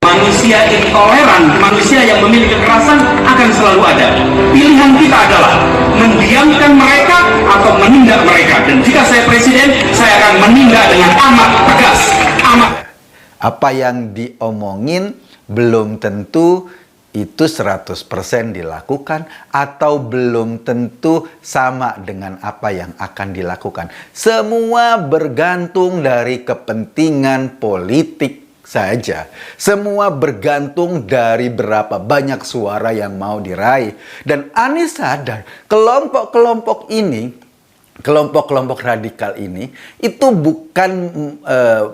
Manusia intoleran, manusia yang memiliki kekerasan akan selalu ada. Pilihan kita adalah mendiamkan mereka atau menindak mereka. Dan jika saya presiden, saya akan menindak dengan amat tegas. Apa yang diomongin belum tentu itu 100% dilakukan atau belum tentu sama dengan apa yang akan dilakukan. Semua bergantung dari kepentingan politik saja. Semua bergantung dari berapa banyak suara yang mau diraih. Dan Anies sadar kelompok-kelompok ini, kelompok-kelompok radikal ini itu bukan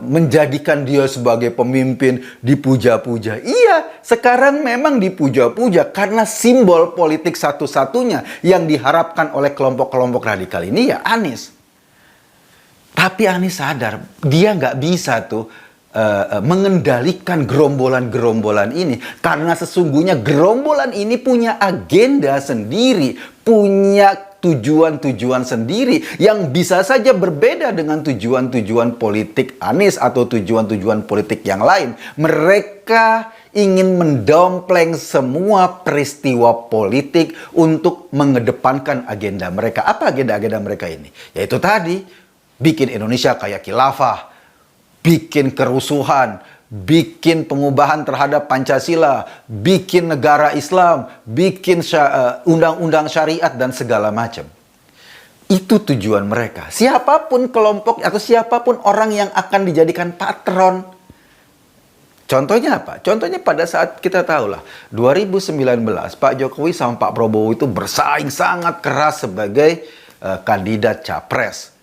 menjadikan dia sebagai pemimpin dipuja-puja. Iya, sekarang memang dipuja-puja karena simbol politik satu-satunya yang diharapkan oleh kelompok-kelompok radikal ini ya Anies. Tapi Anies sadar dia nggak bisa tuh mengendalikan gerombolan-gerombolan ini karena sesungguhnya gerombolan ini punya agenda sendiri, punya tujuan-tujuan sendiri yang bisa saja berbeda dengan tujuan-tujuan politik Anies atau tujuan-tujuan politik yang lain. Mereka ingin mendompleng semua peristiwa politik untuk mengedepankan agenda mereka. Apa agenda-agenda mereka ini? Yaitu tadi, bikin Indonesia kayak khilafah, bikin kerusuhan, bikin pengubahan terhadap Pancasila, bikin negara Islam, bikin undang-undang syariat dan segala macam. Itu tujuan mereka. Siapapun kelompok atau siapapun orang yang akan dijadikan patron. Contohnya apa? Contohnya pada saat kita tahulah 2019 Pak Jokowi sama Pak Prabowo itu bersaing sangat keras sebagai kandidat capres.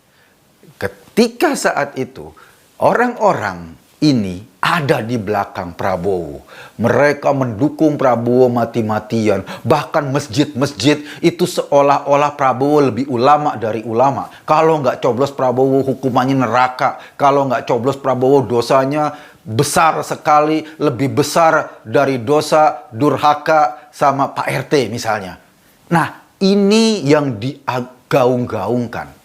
Ketika saat itu orang-orang ini ada di belakang Prabowo. Mereka mendukung Prabowo mati-matian. Bahkan masjid-masjid itu seolah-olah Prabowo lebih ulama dari ulama. Kalau nggak coblos Prabowo hukumannya neraka. Kalau nggak coblos Prabowo dosanya besar sekali. Lebih besar dari dosa durhaka sama Pak RT misalnya. Nah, ini yang digaung-gaungkan.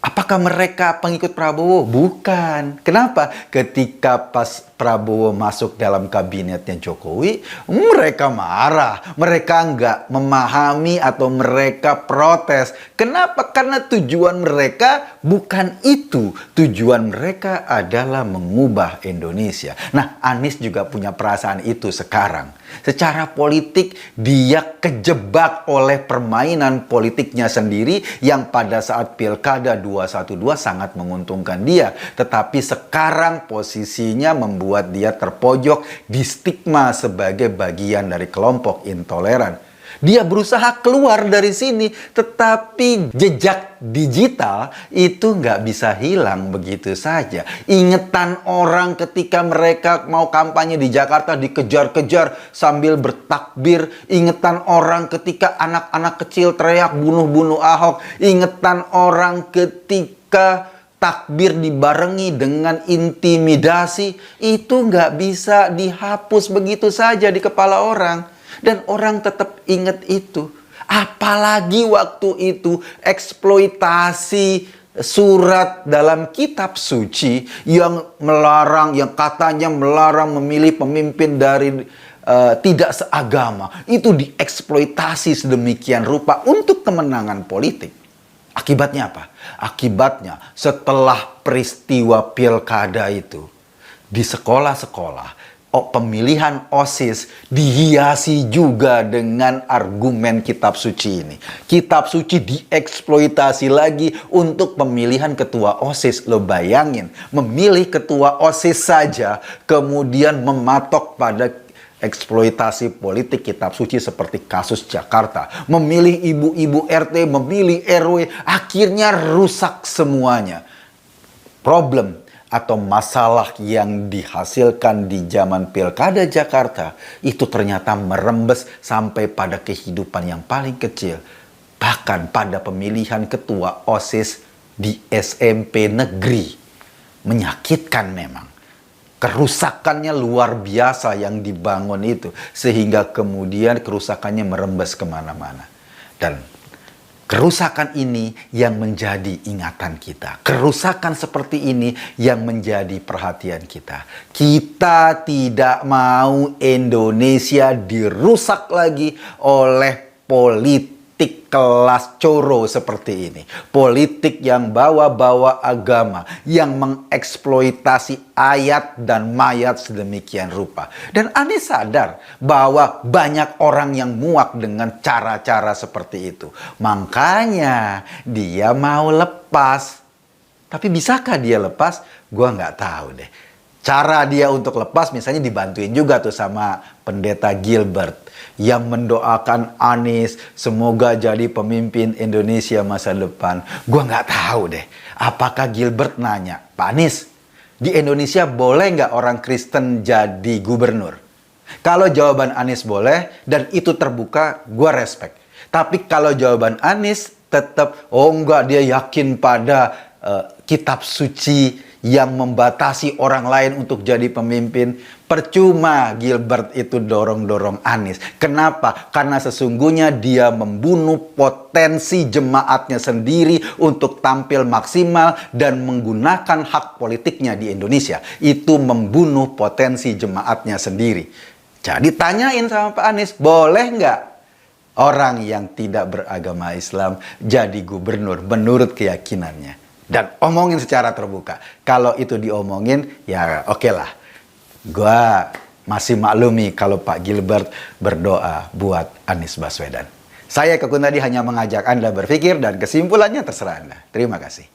Apakah mereka pengikut Prabowo? Bukan. Kenapa? Ketika pas Prabowo masuk dalam kabinetnya Jokowi, mereka marah. Mereka nggak memahami atau mereka protes. Kenapa? Karena tujuan mereka bukan itu. Tujuan mereka adalah mengubah Indonesia. Nah, Anies juga punya perasaan itu sekarang. Secara politik, dia kejebak oleh permainan politiknya sendiri yang pada saat Pilkada 212 sangat menguntungkan dia. Tetapi sekarang posisinya membuat dia terpojok di stigma sebagai bagian dari kelompok intoleran. Dia berusaha keluar dari sini, tetapi jejak digital itu nggak bisa hilang begitu saja. Ingatan orang ketika mereka mau kampanye di Jakarta dikejar-kejar sambil bertakbir. Ingatan orang ketika anak-anak kecil teriak bunuh-bunuh Ahok. Ingatan orang ketika takbir dibarengi dengan intimidasi. Itu nggak bisa dihapus begitu saja di kepala orang. Dan orang tetap ingat itu. Apalagi waktu itu eksploitasi surat dalam kitab suci yang melarang, yang katanya melarang memilih pemimpin dari tidak seagama. Itu dieksploitasi sedemikian rupa untuk kemenangan politik. Akibatnya apa? Akibatnya setelah peristiwa pilkada itu di sekolah-sekolah, pemilihan OSIS dihiasi juga dengan argumen kitab suci ini. Kitab suci dieksploitasi lagi untuk pemilihan ketua OSIS. Lo bayangin, memilih ketua OSIS saja kemudian mematok pada eksploitasi politik kitab suci seperti kasus Jakarta. Memilih ibu-ibu RT, memilih RW, akhirnya rusak semuanya. Problem atau masalah yang dihasilkan di zaman Pilkada Jakarta itu ternyata merembes sampai pada kehidupan yang paling kecil. Bahkan pada pemilihan ketua OSIS di SMP negeri. Menyakitkan memang. Kerusakannya luar biasa yang dibangun itu. Sehingga kemudian kerusakannya merembes kemana-mana. Dan Kerusakan ini yang menjadi ingatan kita. Kerusakan seperti ini yang menjadi perhatian kita. Kita tidak mau Indonesia dirusak lagi oleh politik kelas coro seperti ini. Politik yang bawa-bawa agama, yang mengeksploitasi ayat dan mayat sedemikian rupa. Dan Anies sadar bahwa banyak orang yang muak dengan cara-cara seperti itu. Makanya dia mau lepas. Tapi bisakah dia lepas? Gua nggak tahu deh. Cara dia untuk lepas misalnya dibantuin juga tuh sama pendeta Gilbert yang mendoakan Anies semoga jadi pemimpin Indonesia masa depan. Gua nggak tahu deh. Apakah Gilbert nanya, Pak Anies, di Indonesia boleh nggak orang Kristen jadi gubernur? Kalau jawaban Anies boleh dan itu terbuka, gua respect. Tapi kalau jawaban Anies tetap, oh enggak, dia yakin pada kitab suci yang membatasi orang lain untuk jadi pemimpin, percuma Gilbert itu dorong-dorong Anies. Kenapa? Karena sesungguhnya dia membunuh potensi jemaatnya sendiri untuk tampil maksimal dan menggunakan hak politiknya di Indonesia. Itu membunuh potensi jemaatnya sendiri. Jadi tanyain sama Pak Anies, boleh nggak orang yang tidak beragama Islam jadi gubernur menurut keyakinannya? Dan omongin secara terbuka. Kalau itu diomongin, ya oke lah. Gua masih maklumi kalau Pak Gilbert berdoa buat Anies Baswedan. Saya Kekun tadi hanya mengajak Anda berpikir dan kesimpulannya terserah Anda. Terima kasih.